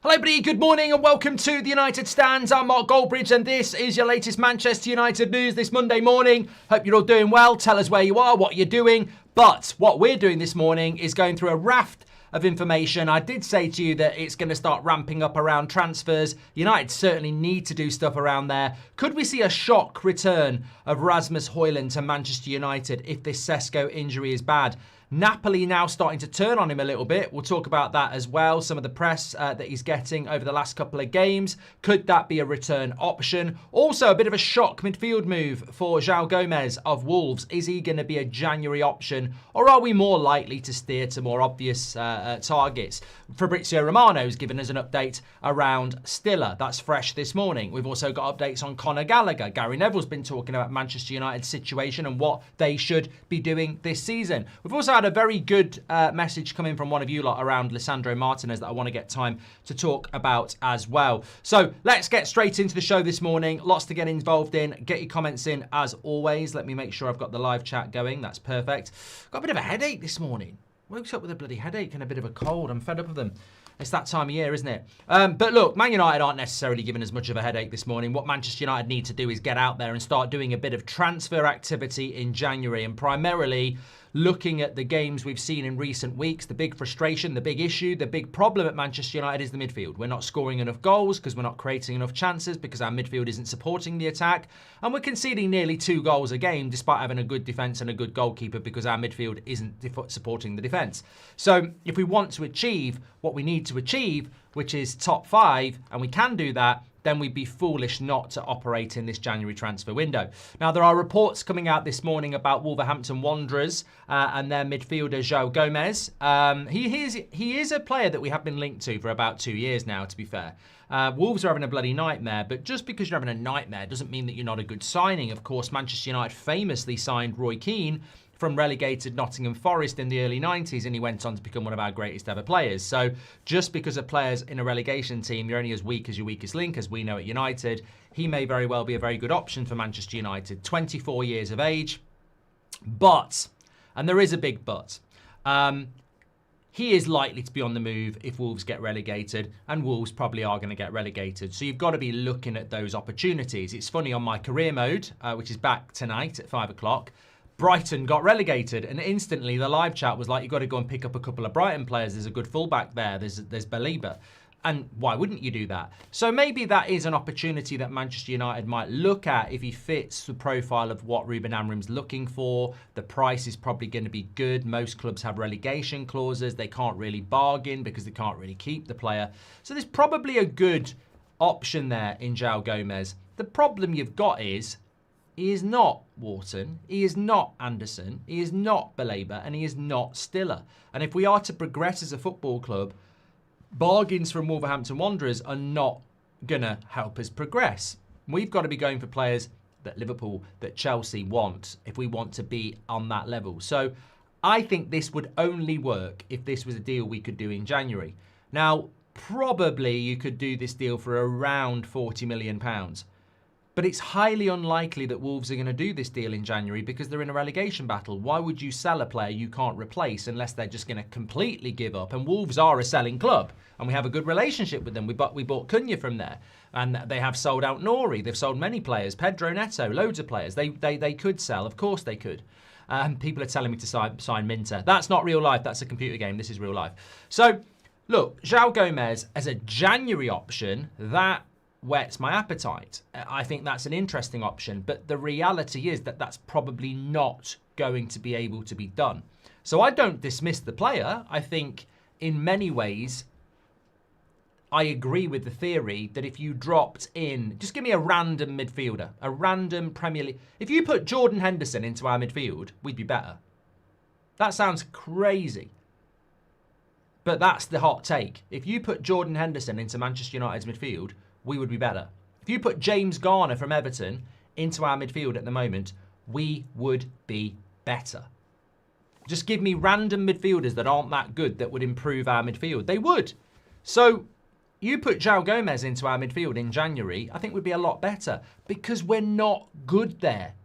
Hello everybody, good morning and welcome to the United Stands. I'm Mark Goldbridge and this is your latest Manchester United news this Monday morning. Hope you're all doing well. Tell us where you are, what you're doing. But what we're doing this morning is going through a raft of information. I did say to you that it's going to start ramping up around transfers. United certainly need to do stuff around there. Could we see a shock return of Rasmus Hojlund to Manchester United if this Sesko injury is bad? Napoli now starting to turn on him a little bit. We'll talk about that as well. Some of the press that he's getting over the last couple of games. Could that be a return option? Also, a bit of a shock midfield move for João Gomes of Wolves. Is he going to be a January option, or are we more likely to steer to more obvious targets? Fabrizio Romano's given us an update around Stiller. That's fresh this morning. We've also got updates on Conor Gallagher. Gary Neville's been talking about Manchester United's situation and what they should be doing this season. We've also had a very good message coming from one of you lot around Lisandro Martinez that I want to get time to talk about as well. So let's get straight into the show this morning. Lots to get involved in. Get your comments in as always. Let me make sure I've got the live chat going. That's perfect. Got a bit of a headache this morning. Woke up with a bloody headache and a bit of a cold. I'm fed up with them. It's that time of year, isn't it? But look, Man United aren't necessarily giving as much of a headache this morning. What Manchester United need to do is get out there and start doing a bit of transfer activity in January, and primarily looking at the games we've seen in recent weeks. The big frustration, the big issue, the big problem at Manchester United is the midfield. We're not scoring enough goals because we're not creating enough chances because our midfield isn't supporting the attack. And we're conceding nearly 2 goals a game despite having a good defence and a good goalkeeper because our midfield isn't supporting the defence. So if we want to achieve what we need to achieve, which is top 5, and we can do that, then we'd be foolish not to operate in this January transfer window. Now, there are reports coming out this morning about Wolverhampton Wanderers and their midfielder, João Gomes. He is a player that we have been linked to for about 2 years now, to be fair. Wolves are having a bloody nightmare, but just because you're having a nightmare doesn't mean that you're not a good signing. Of course, Manchester United famously signed Roy Keane from relegated Nottingham Forest in the early 90s, and he went on to become one of our greatest ever players. So just because a player's in a relegation team, you're only as weak as your weakest link, as we know at United. He may very well be a very good option for Manchester United. 24 years of age. But, and there is a big but, he is likely to be on the move if Wolves get relegated, and Wolves probably are going to get relegated. So you've got to be looking at those opportunities. It's funny, on my career mode, which is back tonight at 5 o'clock, Brighton got relegated, and instantly the live chat was like, you've got to go and pick up a couple of Brighton players. There's a good fullback there. There's Belieber. And why wouldn't you do that? So maybe that is an opportunity that Manchester United might look at if he fits the profile of what Ruben Amorim's looking for. The price is probably going to be good. Most clubs have relegation clauses. They can't really bargain because they can't really keep the player. So there's probably a good option there in João Gomes. The problem you've got is, he is not Wharton, he is not Anderson, he is not Belieber, and he is not Stiller. And if we are to progress as a football club, bargains from Wolverhampton Wanderers are not going to help us progress. We've got to be going for players that Liverpool, that Chelsea want, if we want to be on that level. So I think this would only work if this was a deal we could do in January. Now, probably you could do this deal for around £40 million. But it's highly unlikely that Wolves are going to do this deal in January because they're in a relegation battle. Why would you sell a player you can't replace unless they're just going to completely give up? And Wolves are a selling club, and we have a good relationship with them. We bought Cunha from there, and they have sold out Nori. They've sold many players, Pedro Neto, loads of players. They could sell, of course they could. People are telling me to sign Minter. That's not real life. That's a computer game. This is real life. So, look, João Gomes as a January option, that whets my appetite. I think that's an interesting option, but the reality is that that's probably not going to be able to be done. So I don't dismiss the player. I think in many ways, I agree with the theory that if you dropped in, just give me a random midfielder, a random Premier League. If you put Jordan Henderson into our midfield, we'd be better. That sounds crazy. But that's the hot take. If you put Jordan Henderson into Manchester United's midfield, we would be better. If you put James Garner from Everton into our midfield at the moment, we would be better. Just give me random midfielders that aren't that good that would improve our midfield. They would. So you put João Gomes into our midfield in January, I think we'd be a lot better because we're not good there.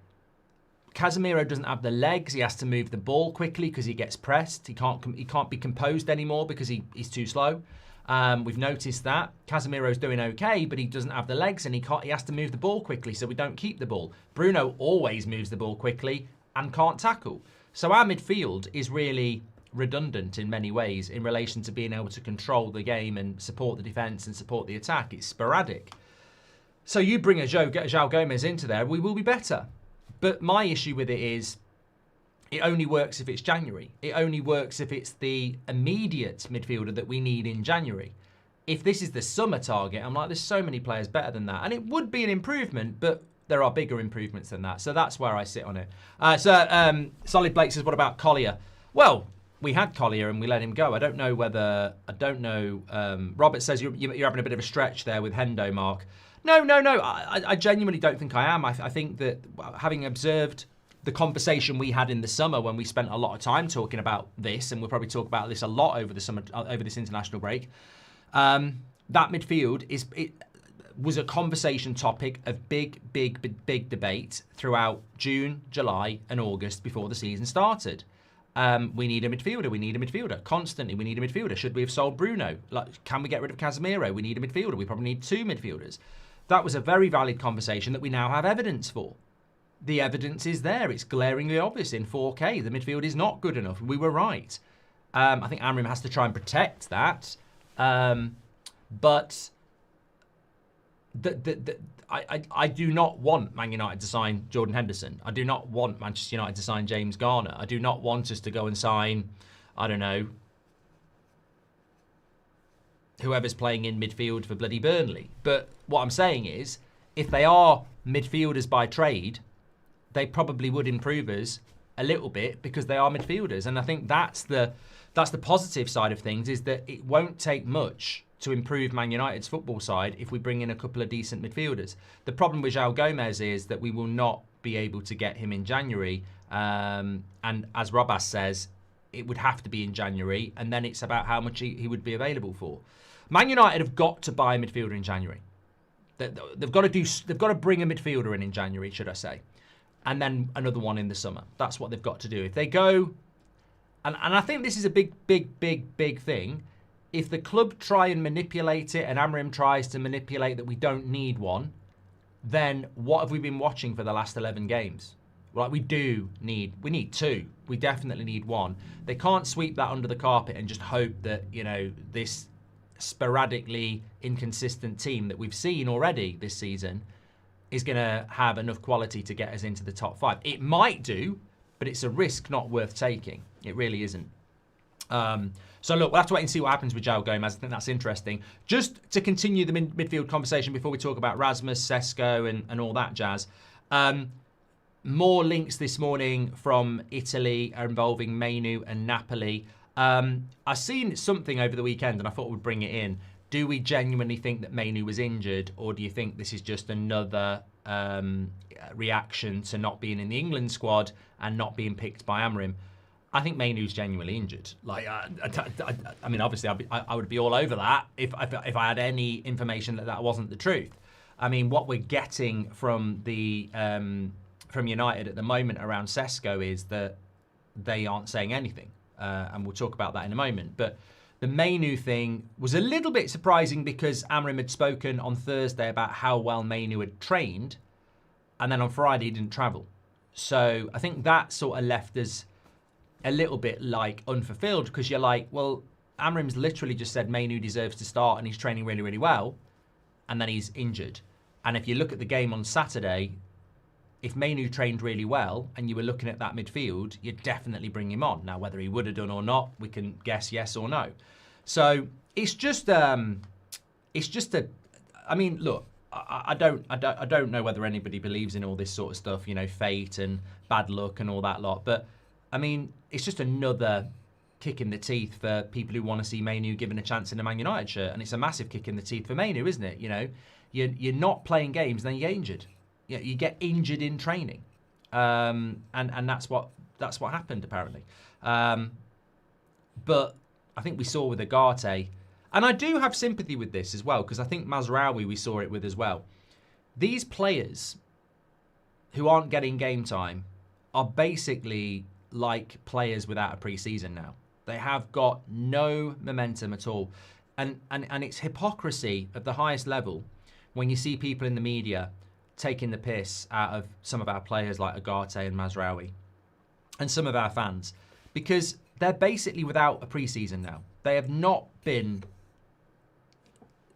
Casemiro doesn't have the legs. He has to move the ball quickly because he gets pressed. He can't be composed anymore because he's too slow. We've noticed that Casemiro's doing okay, but he doesn't have the legs and he has to move the ball quickly, so we don't keep the ball. Bruno always moves the ball quickly and can't tackle. So our midfield is really redundant in many ways in relation to being able to control the game and support the defence and support the attack. It's sporadic. So you bring a João Gomes into there, we will be better. But my issue with it is it only works if it's January. It only works if it's the immediate midfielder that we need in January. If this is the summer target, I'm like, there's so many players better than that. And it would be an improvement, but there are bigger improvements than that. So that's where I sit on it. Solid Blake says, what about Collier? Well, we had Collier and we let him go. I don't know. Robert says you're having a bit of a stretch there with Hendo, Mark. No. I genuinely don't think I am. I think that having observed the conversation we had in the summer when we spent a lot of time talking about this, and we'll probably talk about this a lot over the summer, over this international break, that midfield was a conversation topic of big debate throughout June, July and August before the season started. We need a midfielder. Constantly, we need a midfielder. Should we have sold Bruno? Can we get rid of Casemiro? We need a midfielder. We probably need 2 midfielders. That was a very valid conversation that we now have evidence for. The evidence is there. It's glaringly obvious in 4K. The midfield is not good enough. We were right. I think Amorim has to try and protect that. But I do not want Man United to sign Jordan Henderson. I do not want Manchester United to sign James Garner. I do not want us to go and sign, I don't know, whoever's playing in midfield for bloody Burnley. But what I'm saying is, if they are midfielders by trade, they probably would improve us a little bit because they are midfielders. And I think that's the positive side of things, is that it won't take much to improve Man United's football side if we bring in a couple of decent midfielders. The problem with João Gomes is that we will not be able to get him in January. And as Robas says, it would have to be in January, and then it's about how much he would be available for. Man United have got to buy a midfielder in January. They've got to bring a midfielder in January, should I say. And then another one in the summer. That's what they've got to do. If they go, and I think this is a big thing. If the club try and manipulate it, and Amorim tries to manipulate that we don't need one, then what have we been watching for the last 11 games? Like, we need 2. We definitely need 1. They can't sweep that under the carpet and just hope that, this sporadically inconsistent team that we've seen already this season is going to have enough quality to get us into the top 5. It might do, but it's a risk not worth taking. It really isn't. So look, we'll have to wait and see what happens with João Gomes. I think that's interesting. Just to continue the midfield conversation before we talk about Rasmus, Sesko and all that jazz. More links this morning from Italy involving Mainoo and Napoli. I've seen something over the weekend and I thought we'd bring it in. Do we genuinely think that Mainoo was injured, or do you think this is just another reaction to not being in the England squad and not being picked by Amorim? I think Mainoo's genuinely injured. I mean, obviously, I would be all over that if I had any information that wasn't the truth. I mean, what we're getting from from United at the moment around Sesko is that they aren't saying anything, and we'll talk about that in a moment. But the Mainoo thing was a little bit surprising because Amorim had spoken on Thursday about how well Mainoo had trained, and then on Friday he didn't travel. So I think that sort of left us a little bit like unfulfilled, because you're like, well, Amorim's literally just said Mainoo deserves to start and he's training really, really well, and then he's injured. And if you look at the game on Saturday, if Mainoo trained really well and you were looking at that midfield, you'd definitely bring him on. Now, whether he would have done or not, we can guess yes or no. So it's just I mean, look, I don't know whether anybody believes in all this sort of stuff, fate and bad luck and all that lot. But I mean, it's just another kick in the teeth for people who want to see Mainoo given a chance in a Man United shirt, and it's a massive kick in the teeth for Mainoo, isn't it? You're not playing games, then you get injured. You get injured in training, and that's what happened apparently. But I think we saw with Agate, and I do have sympathy with this as well, because I think Mazraoui we saw it with as well. These players who aren't getting game time are basically like players without a pre-season now. They have got no momentum at all. And it's hypocrisy at the highest level when you see people in the media taking the piss out of some of our players like Ugarte and Mazraoui and some of our fans, because they're basically without a pre-season now. They have not been...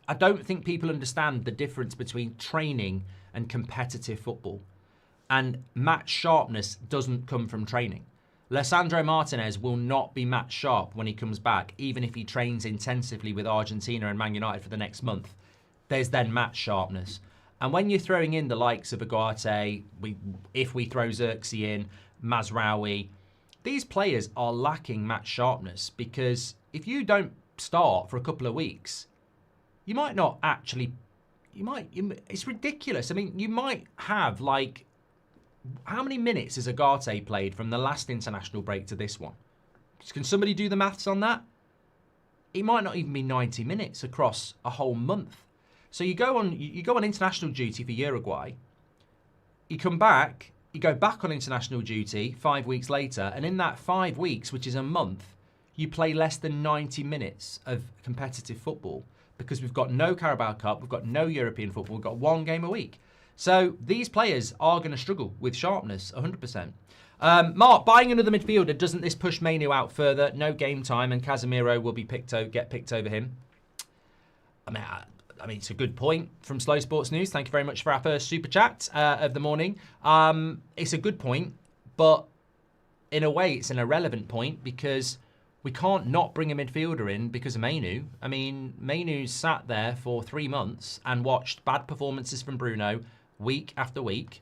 I don't think people understand the difference between training and competitive football. And match sharpness doesn't come from training. Lisandro Martinez will not be match sharp when he comes back, even if he trains intensively with Argentina and Man United for the next month. There's then match sharpness. And when you're throwing in the likes of Ugarte, if we throw Xerxes in, Mazraoui, these players are lacking match sharpness, because if you don't start for a couple of weeks, you might not actually... it's ridiculous. I mean, you might have, like... How many minutes has Ugarte played from the last international break to this one? Can somebody do the maths on that? It might not even be 90 minutes across a whole month. So you go on international duty for Uruguay. You come back, you go back on international duty 5 weeks later, and in that 5 weeks, which is a month, you play less than 90 minutes of competitive football, because we've got no Carabao Cup, we've got no European football, we've got one game a week. So these players are going to struggle with sharpness, 100%. Mark, buying another midfielder, doesn't this push Mainoo out further? No game time, and Casemiro will be get picked over him. I mean, it's a good point from Slow Sports News. Thank you very much for our first super chat of the morning. It's a good point, but in a way, it's an irrelevant point, because we can't not bring a midfielder in because of Mainoo. I mean, Mainoo's sat there for 3 months and watched bad performances from Bruno week after week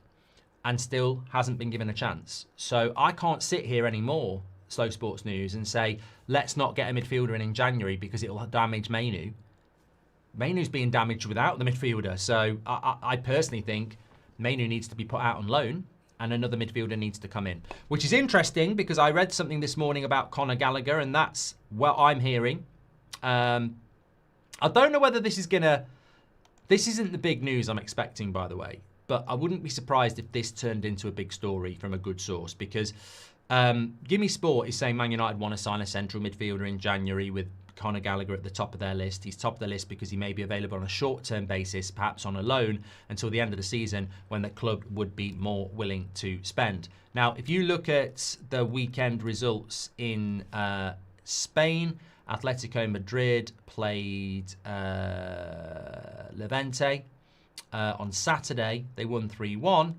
and still hasn't been given a chance. So I can't sit here anymore, Slow Sports News, and say, let's not get a midfielder in January because it'll damage Mainoo. Mainoo's being damaged without the midfielder. So I personally think Mainoo needs to be put out on loan and another midfielder needs to come in. Which is interesting, because I read something this morning about Conor Gallagher, and that's what I'm hearing. I don't know whether this is going to... This isn't the big news I'm expecting, by the way, but I wouldn't be surprised if this turned into a big story from a good source, because Gimme Sport is saying Man United want to sign a central midfielder in January with Conor Gallagher at the top of their list. He's top of the list because he may be available on a short-term basis, perhaps on a loan, until the end of the season, when the club would be more willing to spend. Now, if you look at the weekend results in Spain, Atletico Madrid played Levante on Saturday. They won 3-1,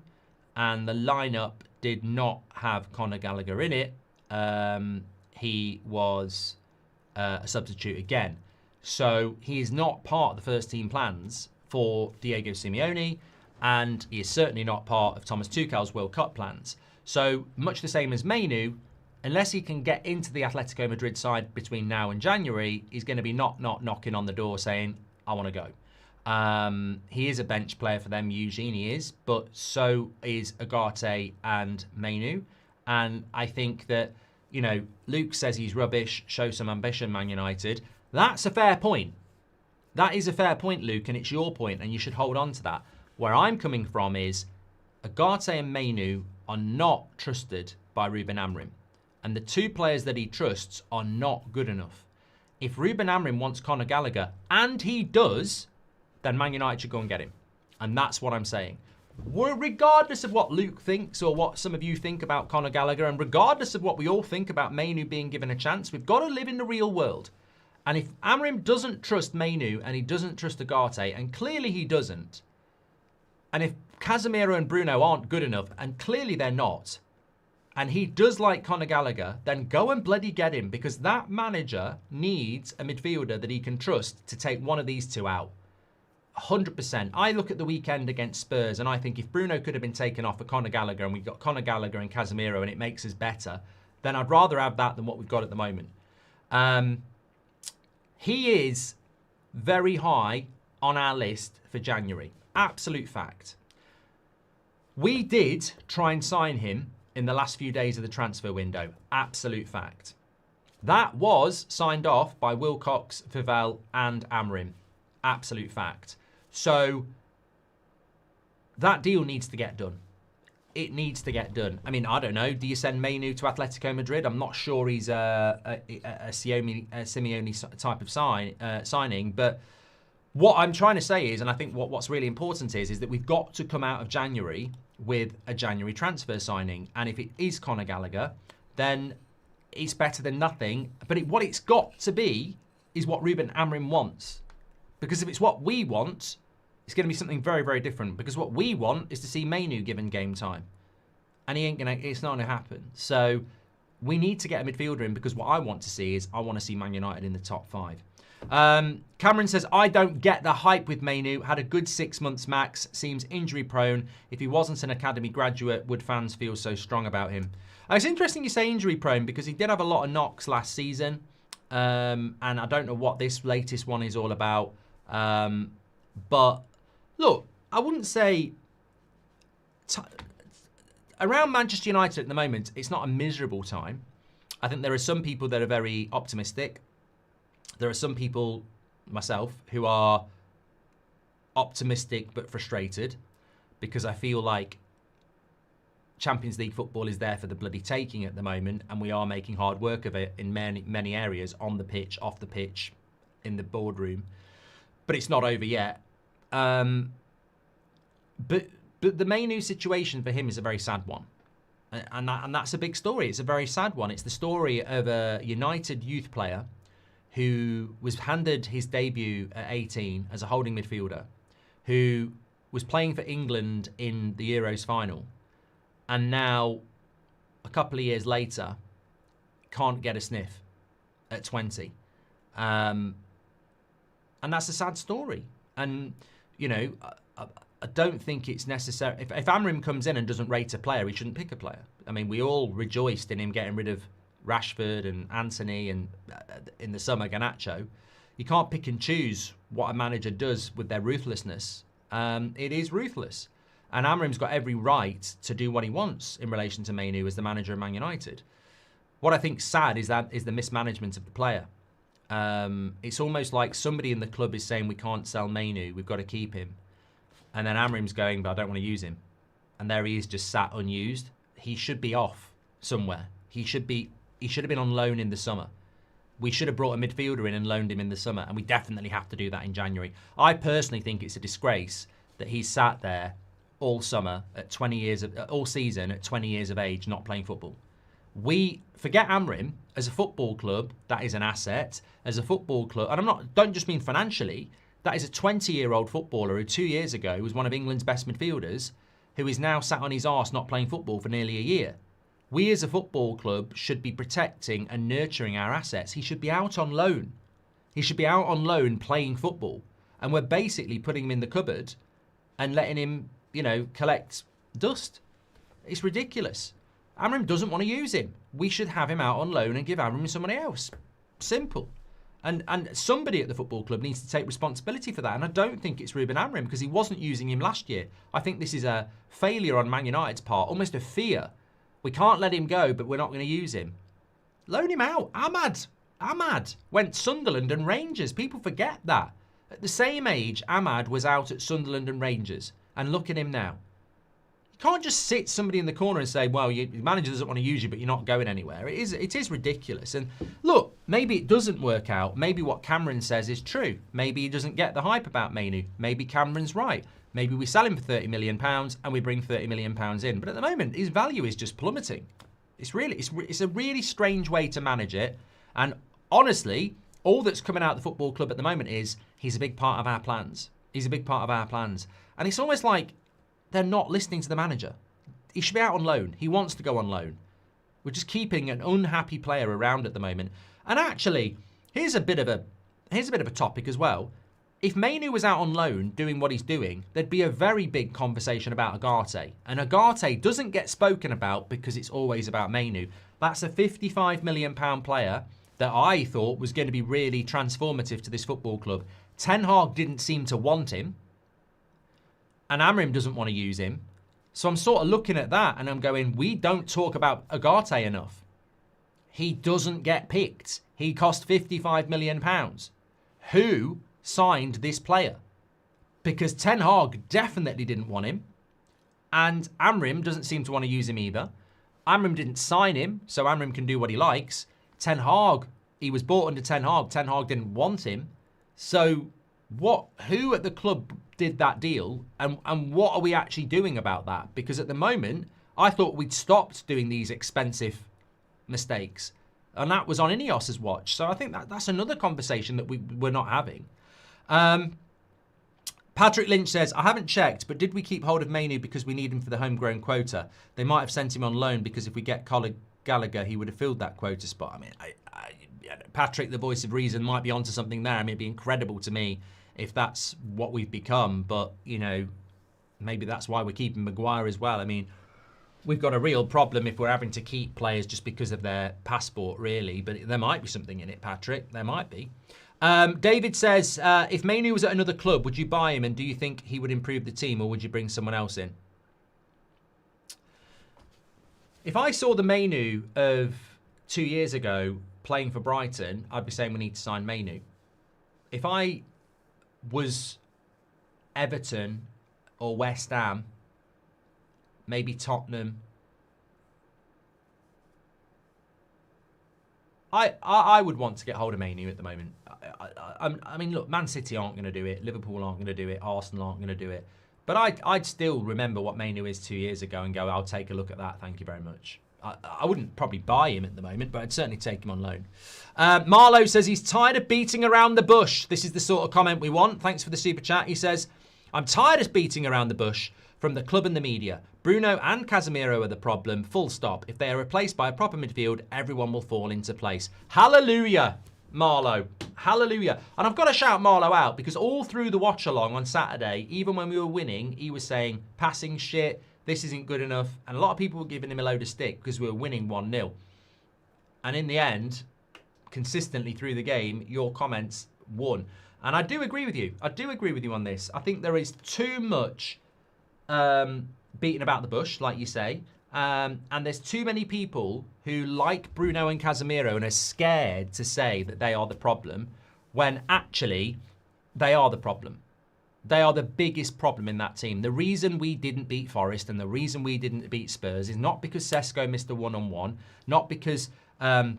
and the lineup did not have Conor Gallagher in it. He was a substitute again. So he is not part of the first team plans for Diego Simeone, and he is certainly not part of Thomas Tuchel's World Cup plans. So much the same as Mainoo, unless he can get into the Atletico Madrid side between now and January, he's going to be knocking on the door saying, I want to go. He is a bench player for them, Eugene, he is, but so is Ugarte and Mainoo. And I think that, you know, Luke says he's rubbish, show some ambition, Man United. That's a fair point. That is a fair point, Luke, and it's your point, and you should hold on to that. Where I'm coming from is Ugarte and Mainoo are not trusted by Ruben Amorim. And the two players that he trusts are not good enough. If Ruben Amorim wants Conor Gallagher, and he does, then Man United should go and get him. And that's what I'm saying. Regardless of what Luke thinks or what some of you think about Conor Gallagher, and regardless of what we all think about Mainoo being given a chance, we've got to live in the real world. And if Amorim doesn't trust Mainoo and he doesn't trust Ugarte, and clearly he doesn't, and if Casemiro and Bruno aren't good enough, and clearly they're not, and he does like Conor Gallagher, then go and bloody get him, because that manager needs a midfielder that he can trust to take one of these two out. 100%. I look at the weekend against Spurs and I think if Bruno could have been taken off for Conor Gallagher and we've got Conor Gallagher and Casemiro and it makes us better, then I'd rather have that than what we've got at the moment. He is very high on our list for January. Absolute fact. We did try and sign him in the last few days of the transfer window. Absolute fact. That was signed off by Wilcox, Vivell and Amorim. Absolute fact. So that deal needs to get done. it needs to get done. I mean, I don't know. Do you send Mainoo to Atletico Madrid? I'm not sure he's a Simeone type of signing, but what I'm trying to say is, and I think what's really important is that we've got to come out of January with a January transfer signing. And if it is Conor Gallagher, then it's better than nothing. But what it's got to be is what Ruben Amorim wants. Because if it's what we want, it's going to be something very, very different. Because what we want is to see Mainoo given game time. And it's not going to happen. So we need to get a midfielder in, because what I want to see is, I want to see Man United in the top 5. Cameron says, I don't get the hype with Mainoo. Had a good 6 months max. Seems injury prone. If he wasn't an academy graduate, would fans feel so strong about him? It's interesting you say injury prone, because he did have a lot of knocks last season. And I don't know what this latest one is all about. But look, I wouldn't say around Manchester United at the moment, it's not a miserable time. I think there are some people that are very optimistic. There are some people, myself, who are optimistic but frustrated, because I feel like Champions League football is there for the bloody taking at the moment, and we are making hard work of it in many areas, on the pitch, off the pitch, in the boardroom. But it's not over yet. But the Mainoo situation for him is a very sad one. And that's a big story. It's a very sad one. It's the story of a United youth player who was handed his debut at 18 as a holding midfielder, who was playing for England in the Euros final, and now, a couple of years later, can't get a sniff at 20. And that's a sad story. And, you know, I don't think it's necessary. If Amorim comes in and doesn't rate a player, he shouldn't pick a player. I mean, we all rejoiced in him getting rid of Rashford and Anthony, and in the summer, Garnacho. You can't pick and choose what a manager does with their ruthlessness. It is ruthless. And Amorim's got every right to do what he wants in relation to Mainoo as the manager of Man United. What I think's sad is the mismanagement of the player. It's almost like somebody in the club is saying, we can't sell Mainoo, we've got to keep him. And then Amorim's going, but I don't want to use him. And there he is, just sat unused. He should be off somewhere. He should have been on loan in the summer. We should have brought a midfielder in and loaned him in the summer, and we definitely have to do that in January. I personally think it's a disgrace that he's sat there all summer at 20 years of, all season at 20 years of age, not playing football. We forget Amorim. As a football club, that is an asset. As a football club, and don't just mean financially, that is a 20-year-old footballer who 2 years ago was one of England's best midfielders, who is now sat on his arse not playing football for nearly a year. We as a football club should be protecting and nurturing our assets. He should be out on loan. He should be out on loan playing football. And we're basically putting him in the cupboard and letting him, you know, collect dust. It's ridiculous. Amorim doesn't want to use him. We should have him out on loan and give Amorim somebody else. Simple. And somebody at the football club needs to take responsibility for that. And I don't think it's Ruben Amorim, because he wasn't using him last year. I think this is a failure on Man United's part, almost a fear. We can't let him go, but we're not going to use him. Loan him out. Ahmad went Sunderland and Rangers. People forget that. At the same age, Ahmad was out at Sunderland and Rangers. And look at him now. You can't just sit somebody in the corner and say, well, your manager doesn't want to use you, but you're not going anywhere. It is ridiculous. And look, maybe it doesn't work out. Maybe what Cameron says is true. Maybe he doesn't get the hype about Mainoo. Maybe Cameron's right. Maybe we sell him for £30 million and we bring £30 million in. But at the moment, his value is just plummeting. It's a really strange way to manage it. And honestly, all that's coming out of the football club at the moment is he's a big part of our plans. He's a big part of our plans. And it's almost like they're not listening to the manager. He should be out on loan. He wants to go on loan. We're just keeping an unhappy player around at the moment. And actually, here's a bit of a topic as well. If Mainoo was out on loan doing what he's doing, there'd be a very big conversation about Ugarte. And Ugarte doesn't get spoken about because it's always about Mainoo. That's a £55 million player that I thought was going to be really transformative to this football club. Ten Hag didn't seem to want him. And Amorim doesn't want to use him. So I'm sort of looking at that and I'm going, we don't talk about Ugarte enough. He doesn't get picked. He cost £55 million. Who signed this player? Because Ten Hag definitely didn't want him. And Amorim doesn't seem to want to use him either. Amorim didn't sign him, so Amorim can do what he likes. Ten Hag, he was bought under Ten Hag. Ten Hag didn't want him. So who at the club did that deal, and what are we actually doing about that? Because at the moment, I thought we'd stopped doing these expensive mistakes, and that was on Ineos's watch. So I think that's another conversation that we're not having. Patrick Lynch says, I haven't checked, but did we keep hold of Mainoo because we need him for the homegrown quota? They might have sent him on loan because if we get Colin Gallagher, he would have filled that quota spot. I mean, Patrick, the voice of reason, might be onto something there. I mean, it'd be incredible to me if that's what we've become. But, you know, maybe that's why we're keeping Maguire as well. I mean, we've got a real problem if we're having to keep players just because of their passport, really. But there might be something in it, Patrick. There might be. David says, if Mainoo was at another club, would you buy him? And do you think he would improve the team, or would you bring someone else in? If I saw the Mainoo of 2 years ago playing for Brighton, I'd be saying we need to sign Mainoo. If I was Everton or West Ham, maybe Tottenham, I would want to get hold of Mainoo at the moment. I mean, look, Man City aren't going to do it. Liverpool aren't going to do it. Arsenal aren't going to do it. But I'd still remember what Mainoo is 2 years ago and go, I'll take a look at that. Thank you very much. I wouldn't probably buy him at the moment, but I'd certainly take him on loan. Marlowe says he's tired of beating around the bush. This is the sort of comment we want. Thanks for the super chat. He says, I'm tired of beating around the bush from the club and the media. Bruno and Casemiro are the problem, full stop. If they are replaced by a proper midfield, everyone will fall into place. Hallelujah, Marlowe. Hallelujah. And I've got to shout Marlowe out because all through the watch along on Saturday, even when we were winning, he was saying, passing shit, this isn't good enough. And a lot of people were giving him a load of stick because we were winning 1-0. And in the end, consistently through the game, your comments won. And I do agree with you. I do agree with you on this. I think there is too much beating about the bush, like you say. And there's too many people who like Bruno and Casemiro and are scared to say that they are the problem, when actually they are the problem. They are the biggest problem in that team. The reason we didn't beat Forest and the reason we didn't beat Spurs is not because Sesko missed a one-on-one, not because Delo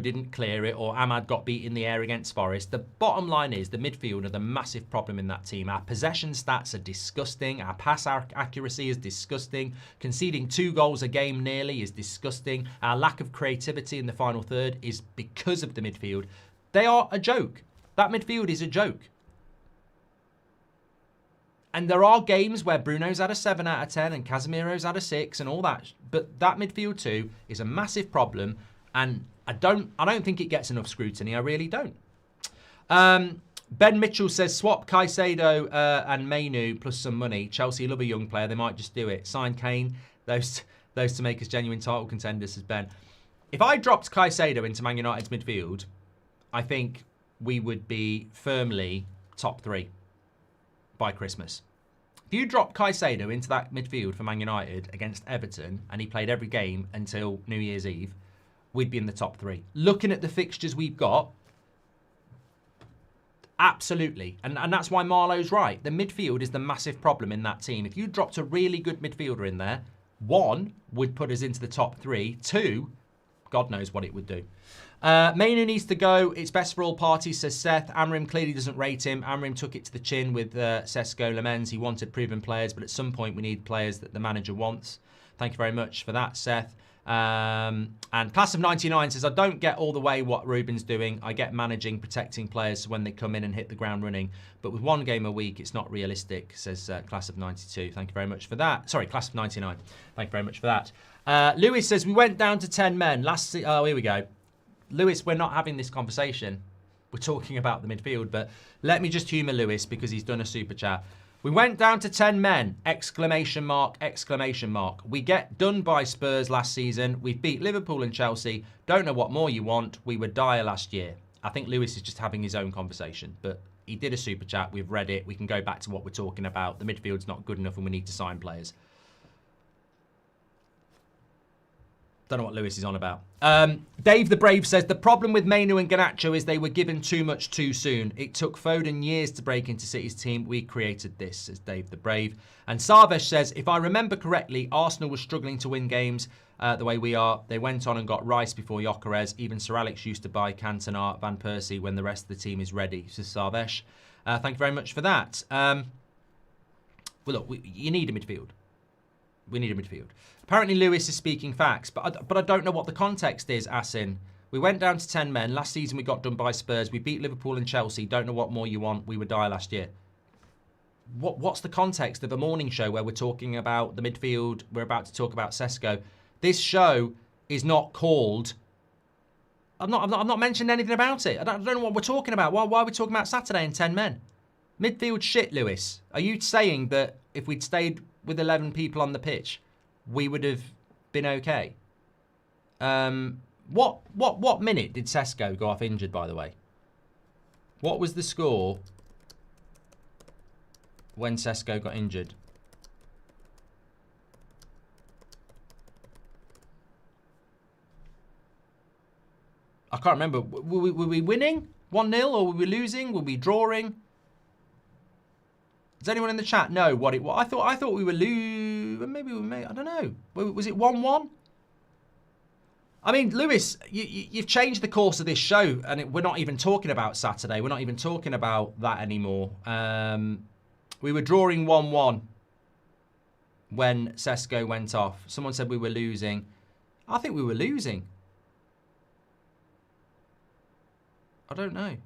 didn't clear it or Ahmad got beat in the air against Forest. The bottom line is the midfield are the massive problem in that team. Our possession stats are disgusting. Our pass accuracy is disgusting. Conceding 2 goals a game nearly is disgusting. Our lack of creativity in the final third is because of the midfield. They are a joke. That midfield is a joke. And there are games where Bruno's had a 7 out of 10 and Casemiro's had a 6 and all that. But that midfield too is a massive problem. And I don't think it gets enough scrutiny. I really don't. Ben Mitchell says, swap Caicedo and Mainoo plus some money. Chelsea love a young player. They might just do it. Sign Kane. Those to make us genuine title contenders, says Ben. If I dropped Caicedo into Man United's midfield, I think we would be firmly top 3 by Christmas. If you drop Caicedo into that midfield for Man United against Everton and he played every game until New Year's Eve, we'd be in the top 3. Looking at the fixtures we've got, absolutely. And that's why Marlowe's right. The midfield is the massive problem in that team. If you dropped a really good midfielder in there, 1, would put us into the top 3. 2, God knows what it would do. Mainoo needs to go. It's best for all parties, says Seth. Amorim clearly doesn't rate him. Amorim took it to the chin with Sesko, Lemens. He wanted proven players, but at some point we need players that the manager wants. Thank you very much for that, Seth. And Class of 99 says, I don't get all the way what Ruben's doing. I get managing, protecting players when they come in and hit the ground running. But with 1 game a week, it's not realistic, says Class of 92. Thank you very much for that. Sorry, Class of 99. Thank you very much for that. Lewis says, we went down to 10 men. Oh, here we go. Lewis, we're not having this conversation. We're talking about the midfield, but let me just humour Lewis because he's done a super chat. We went down to 10 men, exclamation mark, exclamation mark. We get done by Spurs last season. We've beat Liverpool and Chelsea. Don't know what more you want. We were dire last year. I think Lewis is just having his own conversation, but he did a super chat. We've read it. We can go back to what we're talking about. The midfield's not good enough and we need to sign players. Don't know what Lewis is on about. Dave the Brave says, the problem with Mainoo and Garnacho is they were given too much too soon. It took Foden years to break into City's team. We created this, says Dave the Brave. And Sarvesh says, if I remember correctly, Arsenal was struggling to win games the way we are. They went on and got Rice before Gyökeres. Even Sir Alex used to buy Cantona, Van Persie when the rest of the team is ready, says Sarvesh. Thank you very much for that. Well, look, you need a midfield. We need a midfield. Apparently Lewis is speaking facts, but I don't know what the context is, Asin. We went down to 10 men. Last season we got done by Spurs. We beat Liverpool and Chelsea. Don't know what more you want. We would die last year. What's the context of a morning show where we're talking about the midfield? We're about to talk about Sesko. This show is not called... I'm not mentioning anything about it. I don't know what we're talking about. Why are we talking about Saturday and 10 men? Midfield shit, Lewis. Are you saying that if we'd stayed with 11 people on the pitch, we would have been okay? What minute did Sesko go off injured, by the way? What was the score when Sesko got injured? I can't remember. Were we winning 1-0 or were we losing? Were we drawing? Does anyone in the chat know what it was? I thought we were losing. Maybe we may. I don't know. Was it 1-1? I mean, Lewis, you've changed the course of this show, and we're not even talking about Saturday. We're not even talking about that anymore. We were drawing 1-1 when Sesko went off. Someone said we were losing. I think we were losing. I don't know.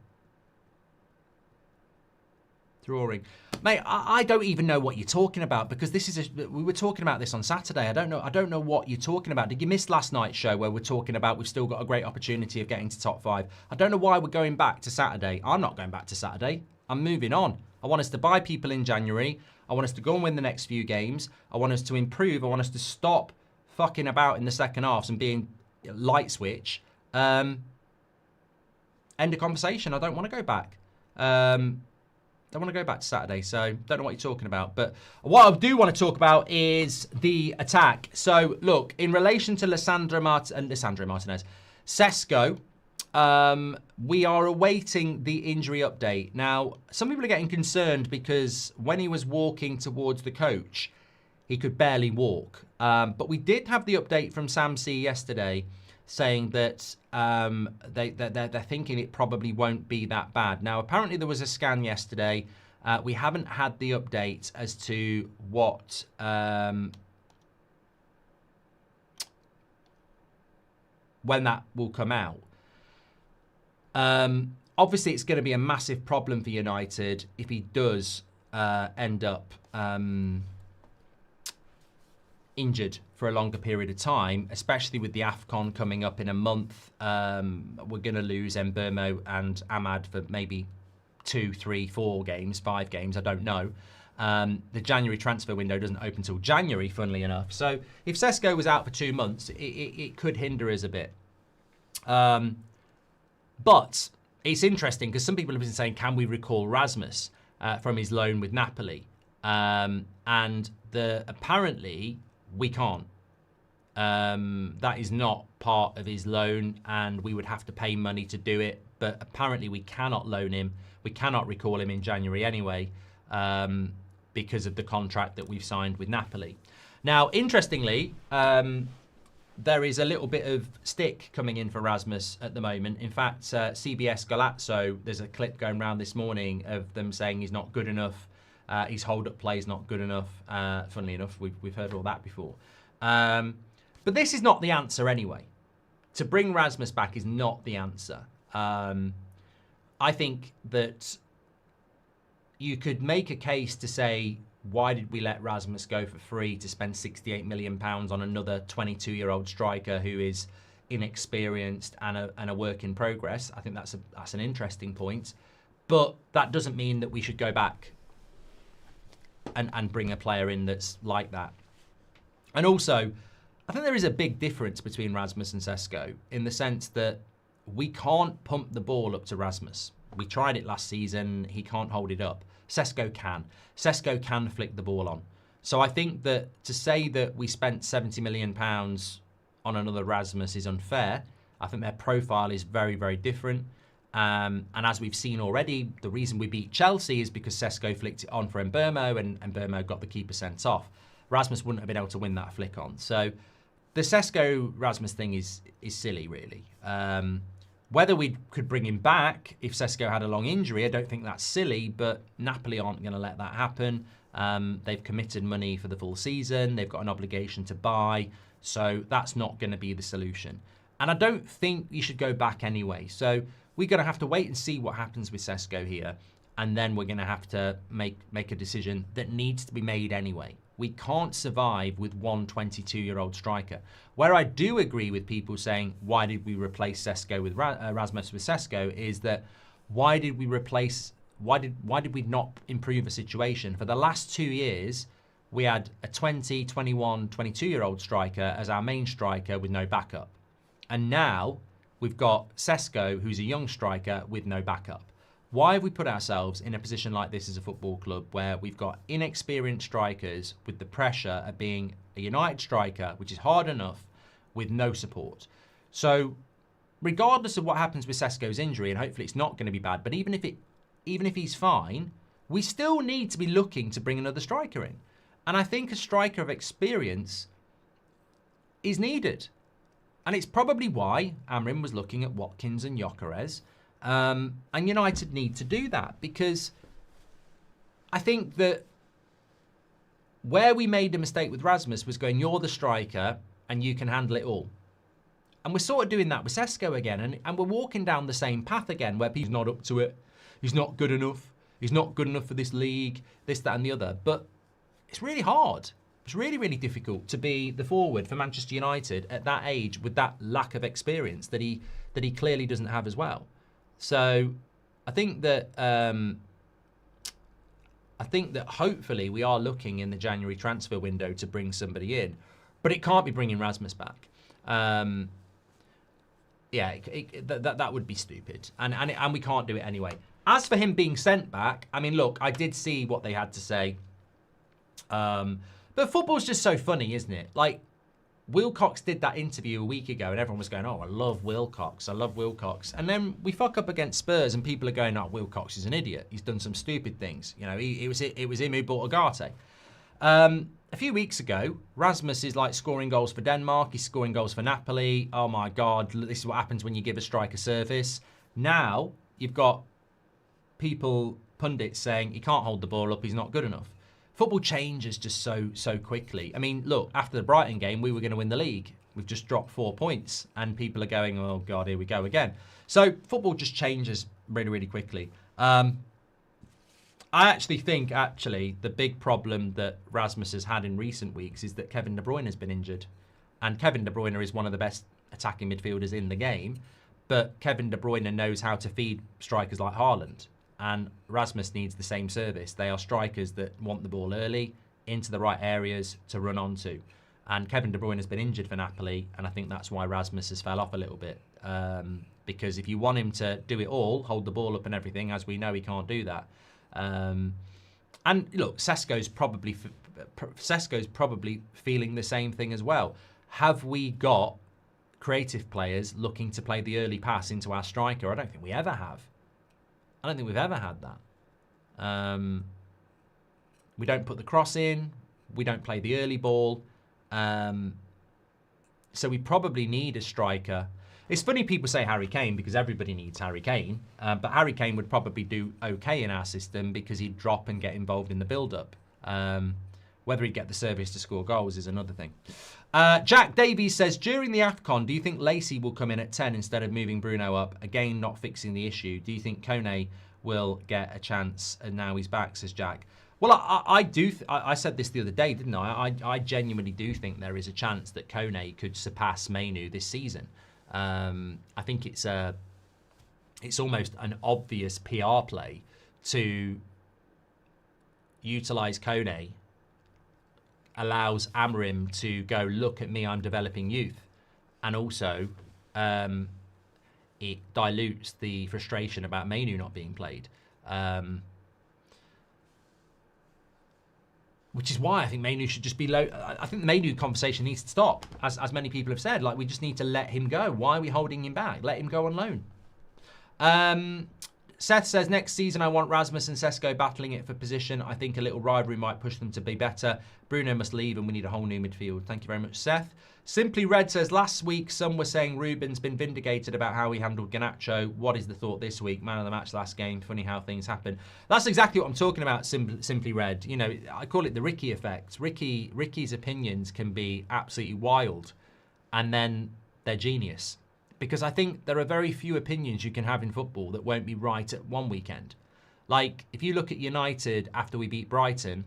Drawing. Mate, I don't even know what you're talking about, because this is we were talking about this on Saturday. I don't know what you're talking about. Did you miss last night's show where we're talking about we've still got a great opportunity of getting to top 5? I don't know why we're going back to Saturday. I'm not going back to Saturday. I'm moving on. I want us to buy people in January. I want us to go and win the next few games. I want us to improve. I want us to stop fucking about in the second halves and being light switch. End of conversation. I don't want to go back. Don't want to go back to Saturday, so don't know what you're talking about. But what I do want to talk about is the attack. So, look, in relation to Lisandro Martinez, Sesko, we are awaiting the injury update. Now, some people are getting concerned because when he was walking towards the coach, he could barely walk. But we did have the update from Sam C yesterday saying that they're thinking it probably won't be that bad. Now, apparently there was a scan yesterday. We haven't had the update as to what when that will come out. Obviously, it's going to be a massive problem for United if he does end up injured for a longer period of time, especially with the AFCON coming up in a month. We're going to lose Mbeumo and Ahmad for maybe 2, 3, 4 games, 5 games, I don't know. The January transfer window doesn't open till January, funnily enough. So if Sesko was out for 2 months, it could hinder us a bit. But it's interesting because some people have been saying, can we recall Rasmus from his loan with Napoli? And apparently we can't. That is not part of his loan, and we would have to pay money to do it. But apparently we cannot loan him. We cannot recall him in January anyway, because of the contract that we've signed with Napoli. Now, interestingly, there is a little bit of stick coming in for Rasmus at the moment. In fact, CBS Galazzo, there's a clip going around this morning of them saying he's not good enough. His hold-up play is not good enough. Funnily enough, we've heard all that before. But this is not the answer anyway. To bring Rasmus back is not the answer. I think that you could make a case to say, why did we let Rasmus go for free to spend £68 million on another 22-year-old striker who is inexperienced and a work in progress? I think that's an interesting point. But that doesn't mean that we should go back and bring a player in that's like that. And also, I think there is a big difference between Rasmus and Sesko in the sense that we can't pump the ball up to Rasmus. We tried it last season. He can't hold it up. Sesko can. Sesko can flick the ball on. So I think that to say that we spent £70 million on another Rasmus is unfair. I think their profile is very, very different. And as we've seen already, the reason we beat Chelsea is because Sesko flicked it on for Mbeumo and Mbeumo got the keeper sent off. Rasmus wouldn't have been able to win that flick on. So the Sesko-Rasmus thing is silly, really. Whether we could bring him back if Sesko had a long injury, I don't think that's silly, but Napoli aren't going to let that happen. They've committed money for the full season. They've got an obligation to buy. So that's not going to be the solution. And I don't think you should go back anyway. So we're going to have to wait and see what happens with Sesko here. And then we're going to have to make a decision that needs to be made anyway. We can't survive with one 22-year-old striker. Where I do agree with people saying, why did we replace Sesko with Rasmus with Sesko, is that why did we not improve a situation? For the last 2 years, we had a 20, 21, 22-year-old striker as our main striker with no backup. And now we've got Sesko, who's a young striker with no backup. Why have we put ourselves in a position like this as a football club where we've got inexperienced strikers with the pressure of being a United striker, which is hard enough, with no support? So regardless of what happens with Sesko's injury, and hopefully it's not going to be bad, but even if he's fine, we still need to be looking to bring another striker in. And I think a striker of experience is needed. And it's probably why Amorim was looking at Watkins and Gyökeres. And United need to do that, because I think that where we made a mistake with Rasmus was going, you're the striker and you can handle it all. And we're sort of doing that with Sesko again. And we're walking down the same path again, where he's not up to it. He's not good enough. He's not good enough for this league, this, that and the other. But it's really hard. It's really, really difficult to be the forward for Manchester United at that age with that lack of experience that he clearly doesn't have as well. So I think that hopefully we are looking in the January transfer window to bring somebody in, but it can't be bringing Rasmus back. That would be stupid, and we can't do it anyway. As for him being sent back, I mean, look, I did see what they had to say, but football's just so funny, isn't it? Like, Wilcox did that interview a week ago and everyone was going, oh, I love Wilcox. And then we fuck up against Spurs and people are going, oh, Wilcox is an idiot. He's done some stupid things. You know, it was him who bought Agate. A few weeks ago, Rasmus is like scoring goals for Denmark. He's scoring goals for Napoli. Oh my God, this is what happens when you give a striker service. Now you've got pundits saying he can't hold the ball up. He's not good enough. Football changes just so quickly. I mean, look, after the Brighton game, we were going to win the league. We've just dropped 4 points and people are going, oh God, here we go again. So football just changes really, really quickly. I actually think, the big problem that Rasmus has had in recent weeks is that Kevin De Bruyne has been injured. And Kevin De Bruyne is one of the best attacking midfielders in the game. But Kevin De Bruyne knows how to feed strikers like Hojlund. And Rasmus needs the same service. They are strikers that want the ball early, into the right areas to run onto. And Kevin De Bruyne has been injured for Napoli, and I think that's why Rasmus has fell off a little bit. Because if you want him to do it all, hold the ball up and everything, as we know he can't do that. And look, Sesko's probably feeling the same thing as well. Have we got creative players looking to play the early pass into our striker? I don't think we ever have. I don't think we've ever had that. We don't put the cross in. We don't play the early ball. So we probably need a striker. It's funny people say Harry Kane because everybody needs Harry Kane. But Harry Kane would probably do okay in our system because he'd drop and get involved in the build-up. Whether he'd get the service to score goals is another thing. Jack Davies says, during the AFCON, do you think Lacey will come in at 10 instead of moving Bruno up? Again, not fixing the issue. Do you think Kone will get a chance and now he's back, says Jack? Well, I do. I said this the other day, didn't I? I genuinely do think there is a chance that Kone could surpass Mainoo this season. I think it's almost an obvious PR play to utilise Kone. Allows Amorim to go, look at me, I'm developing youth. And also, it dilutes the frustration about Mainoo not being played. which is why I think Mainoo should just be low. I think the Mainoo conversation needs to stop, as many people have said. Like, we just need to let him go. Why are we holding him back? Let him go on loan. Seth says, next season I want Rasmus and Sesko battling it for position. I think a little rivalry might push them to be better. Bruno must leave and we need a whole new midfield. Thank you very much, Seth. Simply Red says, last week some were saying Ruben's been vindicated about how he handled Garnacho. What is the thought this week? Man of the match last game. Funny how things happen. That's exactly what I'm talking about, Simply Red. You know, I call it the Ricky effect. Ricky's opinions can be absolutely wild, and then they're genius. Because I think there are very few opinions you can have in football that won't be right at one weekend. Like, if you look at United after we beat Brighton,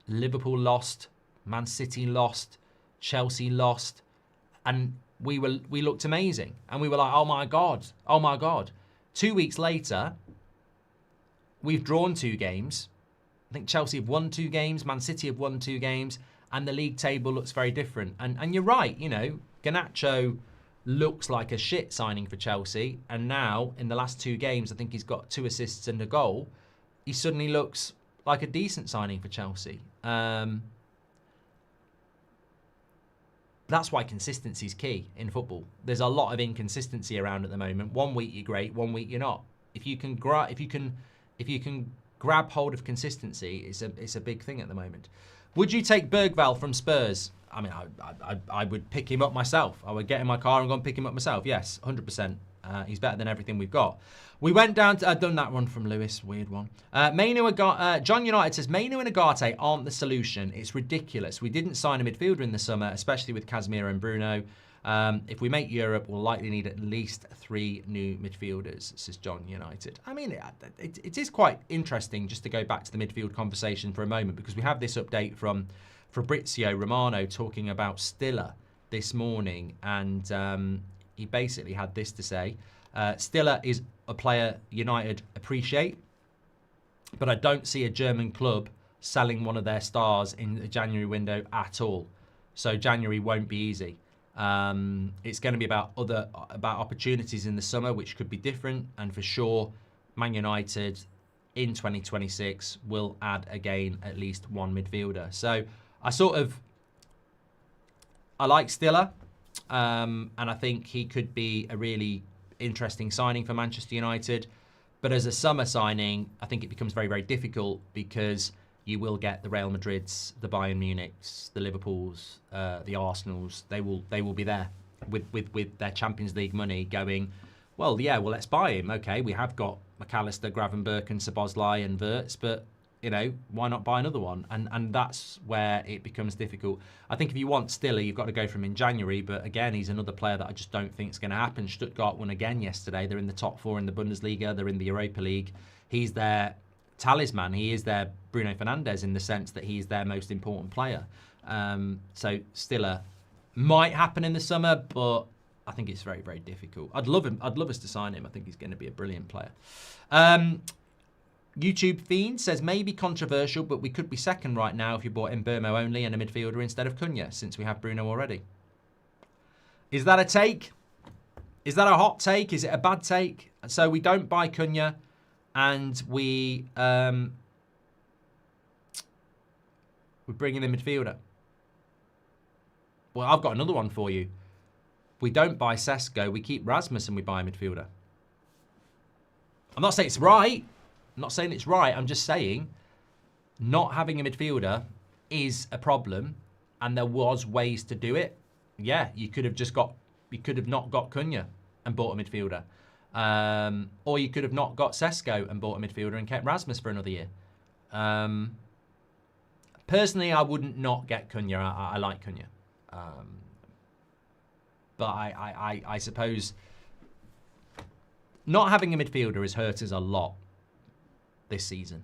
Liverpool lost, Man City lost, Chelsea lost, and we looked amazing. And we were like, oh my God, oh my God. 2 weeks later, we've drawn 2 games. I think Chelsea have won 2 games, Man City have won 2 games, and the league table looks very different. And you're right, you know, Garnacho looks like a shit signing for Chelsea, and now in the last 2 games I think he's got 2 assists and a goal. He suddenly looks like a decent signing for Chelsea. That's why consistency is key in football. There's a lot of inconsistency around at the moment. 1 week you're great, 1 week you're not. If you can grab hold of consistency, it's a big thing at the moment. Would you take Bergvall from Spurs? I mean, I would pick him up myself. I would get in my car and go and pick him up myself. Yes, 100%. He's better than everything we've got. We went down to... I've done that one from Lewis. Weird one. John United says, Mainoo and Agate aren't the solution. It's ridiculous. We didn't sign a midfielder in the summer, especially with Casemiro and Bruno. If we make Europe, we'll likely need at least 3 new midfielders, says John United. I mean, it is quite interesting just to go back to the midfield conversation for a moment, because we have this update from Fabrizio Romano talking about Stiller this morning, and he basically had this to say. Stiller is a player United appreciate, but I don't see a German club selling one of their stars in the January window at all. So January won't be easy. It's going to be about opportunities in the summer, which could be different, and for sure, Man United in 2026 will add again at least 1 midfielder. So I like Stiller, and I think he could be a really interesting signing for Manchester United. But as a summer signing, I think it becomes very, very difficult, because you will get the Real Madrids, the Bayern Munichs, the Liverpools, the Arsenals. They will be there with their Champions League money going, well, yeah, well, let's buy him. Okay, we have got McAllister, Gravenberch and Szoboszlai and Wirtz, but you know, why not buy another one? And that's where it becomes difficult. I think if you want Stiller, you've got to go for him in January. But again, he's another player that I just don't think is going to happen. Stuttgart won again yesterday. They're in the top 4 in the Bundesliga. They're in the Europa League. He's their talisman. He is their Bruno Fernandes in the sense that he's their most important player. So Stiller might happen in the summer, but I think it's very, very difficult. I'd love him. I'd love us to sign him. I think he's going to be a brilliant player. YouTube Fiend says, maybe controversial, but we could be second right now if you bought in Burmo only and a midfielder instead of Cunha, since we have Bruno already. Is that a take? Is that a hot take? Is it a bad take? So we don't buy Cunha, and we bring in a midfielder. Well, I've got another one for you. We don't buy Sesko, we keep Rasmus and we buy a midfielder. I'm not saying it's right. I'm not saying it's right. I'm just saying not having a midfielder is a problem, and there was ways to do it. Yeah, you could have not got Cunha and bought a midfielder. Or you could have not got Sesko and bought a midfielder and kept Rasmus for another year. Personally, I wouldn't not get Cunha. I like Cunha. But I suppose not having a midfielder has hurt us a lot this season.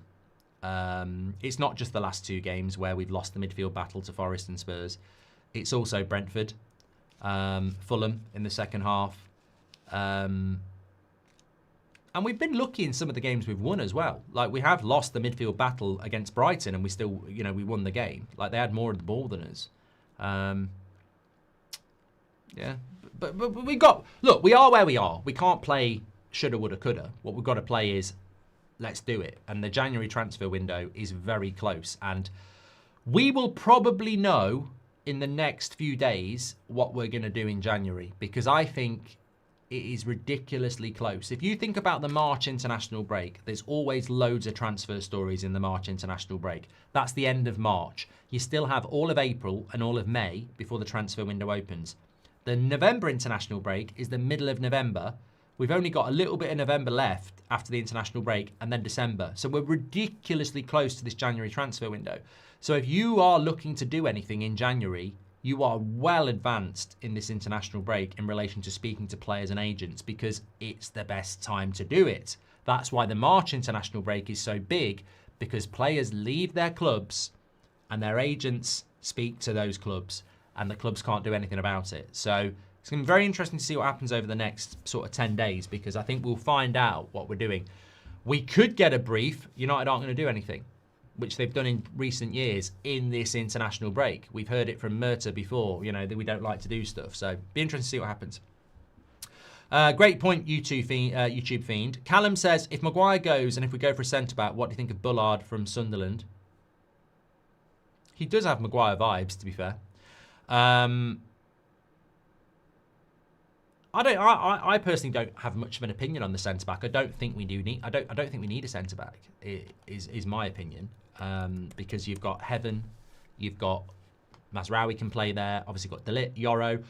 It's not just the last 2 games where we've lost the midfield battle to Forest and Spurs. It's also Brentford, Fulham in the second half. And we've been lucky in some of the games we've won as well. Like, we have lost the midfield battle against Brighton and we still, you know, we won the game. Like, they had more of the ball than us. Yeah. But we got... Look, we are where we are. We can't play shoulda, woulda, coulda. What we've got to play is let's do it. And the January transfer window is very close. And We will probably know in the next few days what we're going to do in January, because I think it is ridiculously close. If you think about the March international break, there's always loads of transfer stories in the March international break. That's the end of March. You still have all of April and all of May before the transfer window opens. The November international break is the middle of November. We've only got a little bit of November left after the international break, and then December. So we're ridiculously close to this January transfer window. So if you are looking to do anything in January, you are well advanced in this international break in relation to speaking to players and agents, because it's the best time to do it. That's why the March international break is so big, because players leave their clubs and their agents speak to those clubs, and the clubs can't do anything about it. So it's going to be very interesting to see what happens over the next sort of 10 days, because I think we'll find out what we're doing. We could get a brief, United aren't going to do anything, which they've done in recent years in this international break. We've heard it from Murta before, that we don't like to do stuff. So be interesting to see what happens. Great point, YouTube Fiend. Callum says, if Maguire goes and if we go for a centre-back, what do you think of Bullard from Sunderland? He does have Maguire vibes, to be fair. I personally don't have much of an opinion on the centre back. I don't think we need a centre back. Is my opinion, because you've got Heaven, you've got Mazraoui can play there. Obviously got Delit, Yoro,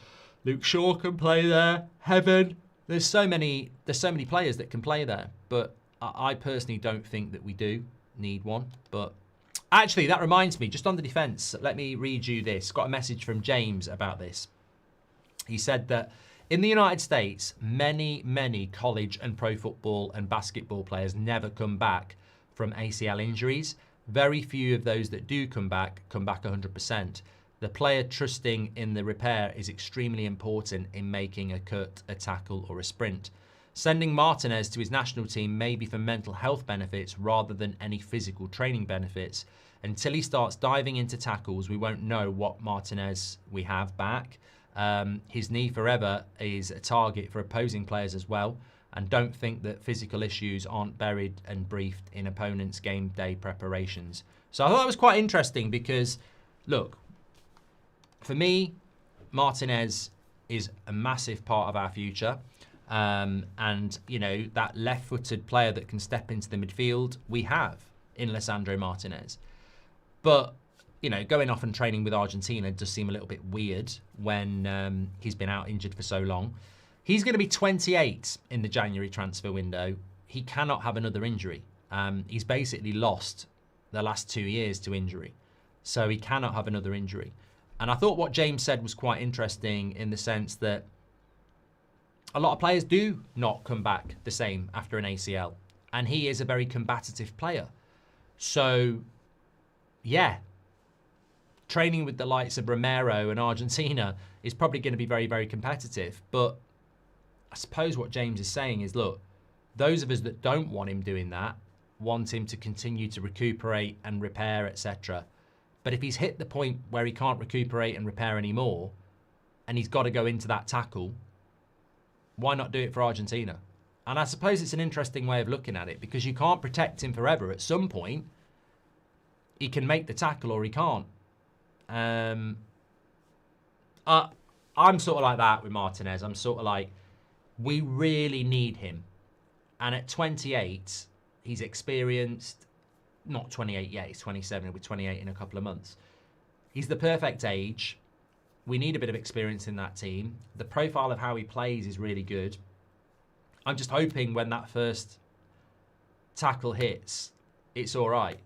Luke Shaw can play there. Heaven. There's so many players that can play there. But I personally don't think that we do need one. But actually, that reminds me, just on the defence, let me read you this. Got a message from James about this. He said that in the United States, many college and pro football and basketball players never come back from ACL injuries. Very few of those that do come back 100%. The player trusting in the repair is extremely important in making a cut, a tackle, or a sprint. Sending Martinez to his national team may be for mental health benefits rather than any physical training benefits. Until he starts diving into tackles, we won't know what Martinez we have back. His knee forever is a target for opposing players as well, and don't think that physical issues aren't buried and briefed in opponents' game day preparations. So I thought that was quite interesting, because look, for me, Martinez is a massive part of our future, and that left-footed player that can step into the midfield we have in Lisandro Martinez. But going off and training with Argentina does seem a little bit weird when he's been out injured for so long. He's going to be 28 in the January transfer window. He cannot have another injury. He's basically lost the last 2 years to injury. So he cannot have another injury. And I thought what James said was quite interesting, in the sense that a lot of players do not come back the same after an ACL. And he is a very combative player. So, yeah, training with the likes of Romero and Argentina is probably going to be very, very competitive. But I suppose what James is saying is, look, those of us that don't want him doing that want him to continue to recuperate and repair, etc. But if he's hit the point where he can't recuperate and repair anymore, and he's got to go into that tackle, why not do it for Argentina? And I suppose it's an interesting way of looking at it, because you can't protect him forever. At some point, he can make the tackle or he can't. I'm sort of like that with Martinez. I'm sort of like, we really need him. And at 28, he's experienced. Not 28 yet, he's 27. He'll be 28 in a couple of months. He's the perfect age. We need a bit of experience in that team. The profile of how he plays is really good. I'm just hoping when that first tackle hits, it's all right.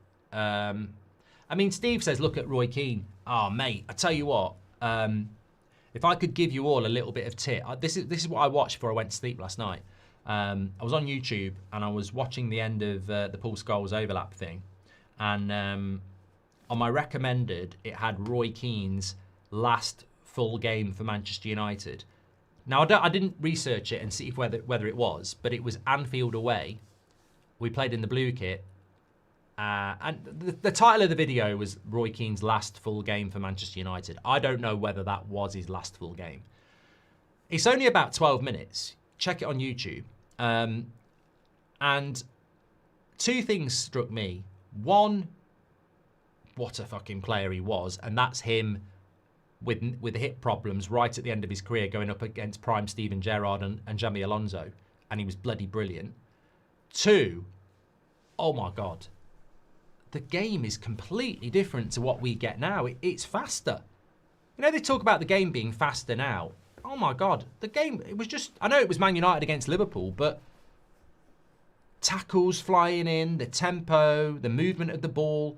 Steve says, look at Roy Keane. Oh, mate, I tell you what. If I could give you all a little bit of tip. This is what I watched before I went to sleep last night. I was on YouTube and I was watching the end of the Paul Scholes overlap thing. And on my recommended, it had Roy Keane's last full game for Manchester United. Now, I didn't research it and see whether it was, but it was Anfield away. We played in the blue kit. And the title of the video was Roy Keane's last full game for Manchester United. I don't know whether that was his last full game. It's only about 12 minutes. Check it on YouTube. And two things struck me. One, what a fucking player he was. And that's him with hip problems right at the end of his career, going up against prime Steven Gerrard and Xabi Alonso. And he was bloody brilliant. 2, oh my God. The game is completely different to what we get now. It's faster. You know, they talk about the game being faster now. Oh my God. The game, it was just, I know it was Man United against Liverpool, but tackles flying in, the tempo, the movement of the ball.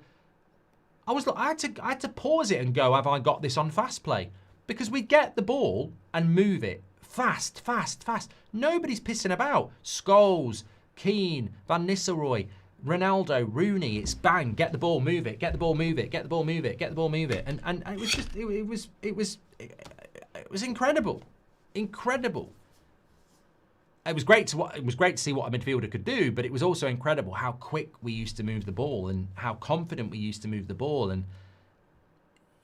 I had to pause it and go, have I got this on fast play? Because we get the ball and move it fast, fast, fast. Nobody's pissing about. Scholes, Keane, Van Nistelrooy, Ronaldo, Rooney, it's bang, get the ball, move it, get the ball, move it, get the ball, move it, get the ball, move it. And it was just, it was incredible. Incredible. It was great to see what a midfielder could do, but it was also incredible how quick we used to move the ball and how confident we used to move the ball. And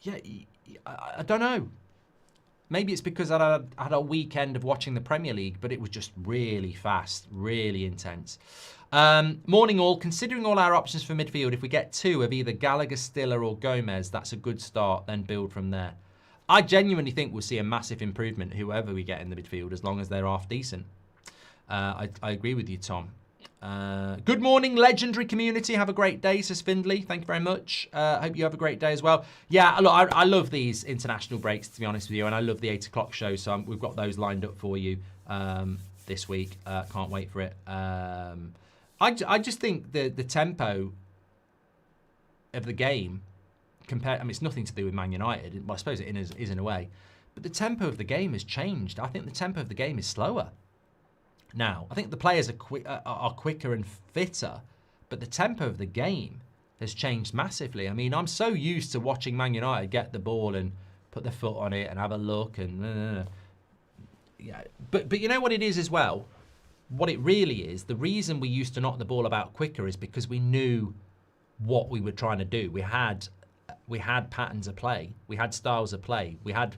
yeah, I don't know. Maybe it's because I had a weekend of watching the Premier League, but it was just really fast, really intense. Morning all. Considering all our options for midfield, if we get 2 of either Gallagher, Stiller or Gomez, that's a good start, then build from there. I genuinely think we'll see a massive improvement whoever we get in the midfield, as long as they're half decent. I agree with you, Tom. Good morning, legendary community. Have a great day, says Findley. Thank you very much. Hope you have a great day as well. Yeah, look, I love these international breaks, to be honest with you, and I love the 8 o'clock show, so we've got those lined up for you this week. Can't wait for it. I just think the tempo of the game, I mean, it's nothing to do with Man United. Well, I suppose it is in a way. But the tempo of the game has changed. I think the tempo of the game is slower now. I think the players are quicker and fitter, but the tempo of the game has changed massively. I mean, I'm so used to watching Man United get the ball and put their foot on it and have a look and yeah. But you know what it is as well? What it really is, the reason we used to knock the ball about quicker is because we knew what we were trying to do. We had patterns of play. We had styles of play. We had,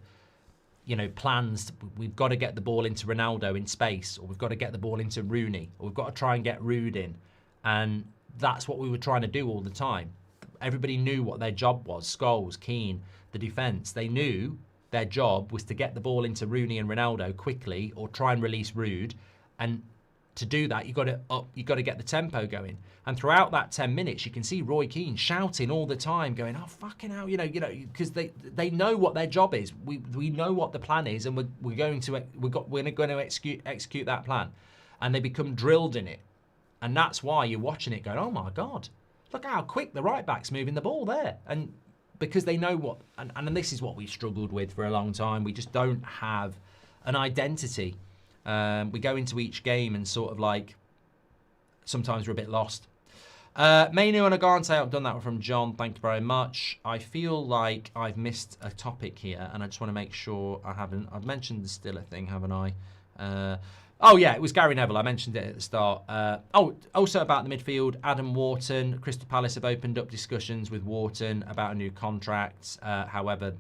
you know, plans. We've got to get the ball into Ronaldo in space, or we've got to get the ball into Rooney, or we've got to try and get Rude in. And that's what we were trying to do all the time. Everybody knew what their job was. Scholes, Keane, the defence. They knew their job was to get the ball into Rooney and Ronaldo quickly, or try and release Rude. And to do that, you've got to get the tempo going. And throughout that 10 minutes, you can see Roy Keane shouting all the time, going, "Oh fucking hell!" You know, because they know what their job is. We know what the plan is, and we're going to execute that plan, and they become drilled in it, and that's why you're watching it going, "Oh my God, look how quick the right back's moving the ball there," and because they know what, and this is what we struggled with for a long time. We just don't have an identity. We go into each game and sort of like, sometimes we're a bit lost. Mainoo and Agante, I've done that one from John. Thank you very much. I feel like I've missed a topic here, and I just want to make sure I haven't. I've mentioned the Stiller thing, haven't I? Oh, yeah, it was Gary Neville. I mentioned it at the start. Also about the midfield, Adam Wharton. Crystal Palace have opened up discussions with Wharton about a new contract. However,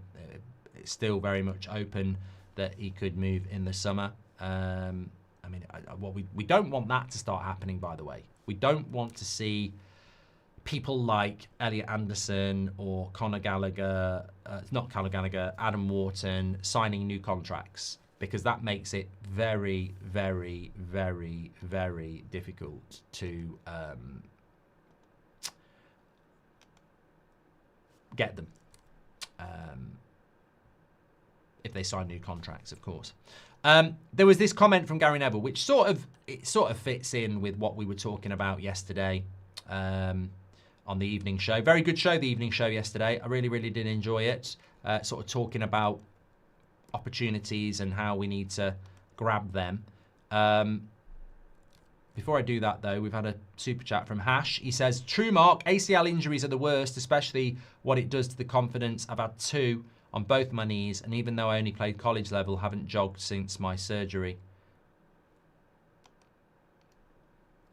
it's still very much open that he could move in the summer. I mean, we don't want that to start happening, by the way. We don't want to see people like Elliot Anderson or Conor Gallagher, Adam Wharton signing new contracts, because that makes it very, very, very, very difficult to get them. If they sign new contracts, of course. There was this comment from Gary Neville, which sort of fits in with what we were talking about yesterday on the evening show. Very good show, the evening show yesterday. I really, really did enjoy it. Sort of talking about opportunities and how we need to grab them. Before I do that, though, we've had a super chat from Hash. He says, "True, Mark, ACL injuries are the worst, especially what it does to the confidence. I've had 2 on both my knees, and even though I only played college level, haven't jogged since my surgery."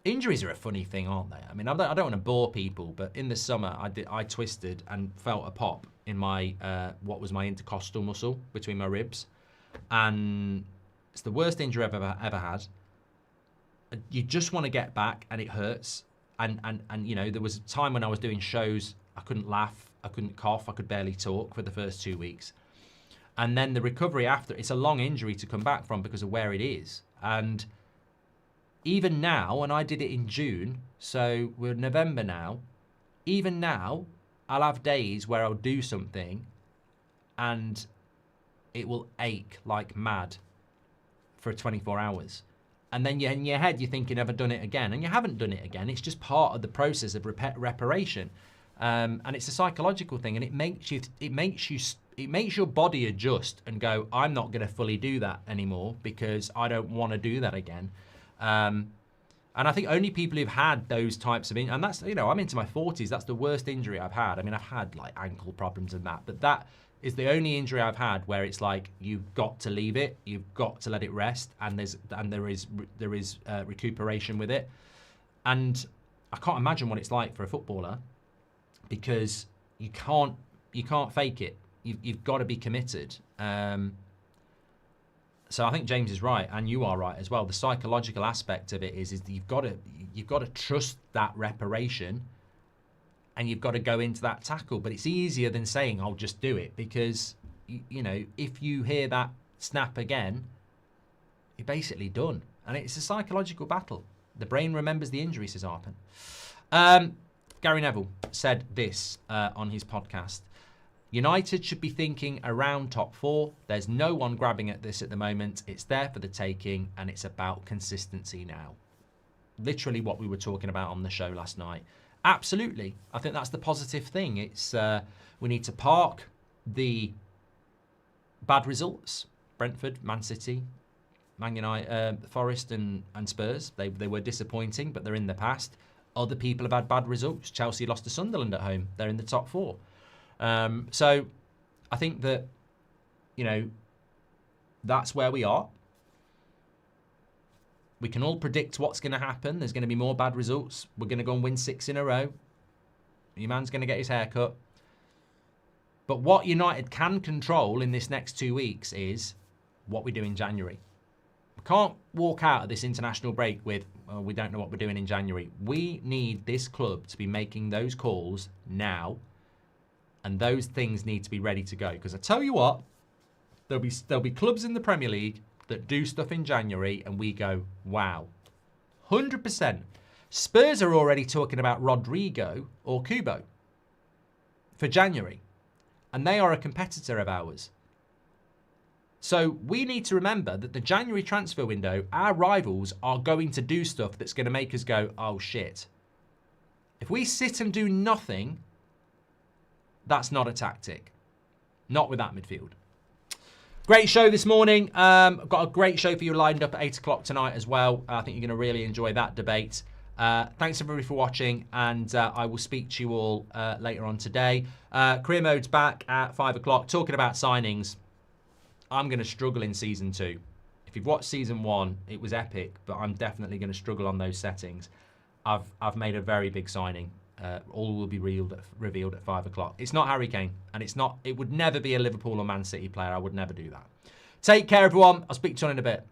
Injuries are a funny thing, aren't they? I mean, I don't want to bore people, but in the summer, I twisted and felt a pop in my what was my intercostal muscle between my ribs, and it's the worst injury I've ever had. You just want to get back, and it hurts. And you know, there was a time when I was doing shows I couldn't laugh. I couldn't cough. I could barely talk for the first 2 weeks. And then the recovery after, it's a long injury to come back from because of where it is. And even now, and I did it in June, so we're November now, even now, I'll have days where I'll do something and it will ache like mad for 24 hours. And then in your head, you're thinking, have I done it again? And you haven't done it again. It's just part of the process of reparation. And it's a psychological thing, and it makes your body adjust and go, I'm not going to fully do that anymore because I don't want to do that again. And I think only people who've had those types of, and that's, I'm into my 40s. That's the worst injury I've had. I mean, I've had like ankle problems and that, but that is the only injury I've had where it's like you've got to leave it, you've got to let it rest, and there is recuperation with it. And I can't imagine what it's like for a footballer because you can't fake it. You've got to be committed. So I think James is right, and you are right as well. The psychological aspect of it is that you've got to trust that reparation, and you've got to go into that tackle. But it's easier than saying I'll just do it, because if you hear that snap again, you're basically done, and it's a psychological battle. The brain remembers the injury, says Arpen. Gary Neville said this on his podcast. United should be thinking around top 4. There's no one grabbing at this at the moment. It's there for the taking, and it's about consistency now. Literally what we were talking about on the show last night. Absolutely. I think that's the positive thing. It's we need to park the bad results. Brentford, Man City, Man United, Forest and Spurs. They were disappointing, but they're in the past. Other people have had bad results. Chelsea lost to Sunderland at home. They're in the top 4. So I think that, that's where we are. We can all predict what's going to happen. There's going to be more bad results. We're going to go and win 6 in a row. Your man's going to get his hair cut. But what United can control in this next 2 weeks is what we do in January. We can't walk out of this international break with, we don't know what we're doing in January. We need this club to be making those calls now. And those things need to be ready to go. Because I tell you what, there'll be clubs in the Premier League that do stuff in January and we go, wow. 100%. Spurs are already talking about Rodrigo or Kubo for January. And they are a competitor of ours. So we need to remember that the January transfer window, our rivals are going to do stuff that's going to make us go, oh shit. If we sit and do nothing, that's not a tactic. Not with that midfield. Great show this morning. I've got a great show for you lined up at 8 o'clock tonight as well. I think you're going to really enjoy that debate. Thanks everybody for watching, and I will speak to you all later on today. Career Mode's back at 5 o'clock, talking about signings. I'm going to struggle in Season 2. If you've watched Season 1, it was epic, but I'm definitely going to struggle on those settings. I've made a very big signing. All will be revealed at 5 o'clock. It's not Harry Kane, and it would never be a Liverpool or Man City player. I would never do that. Take care, everyone. I'll speak to you in a bit.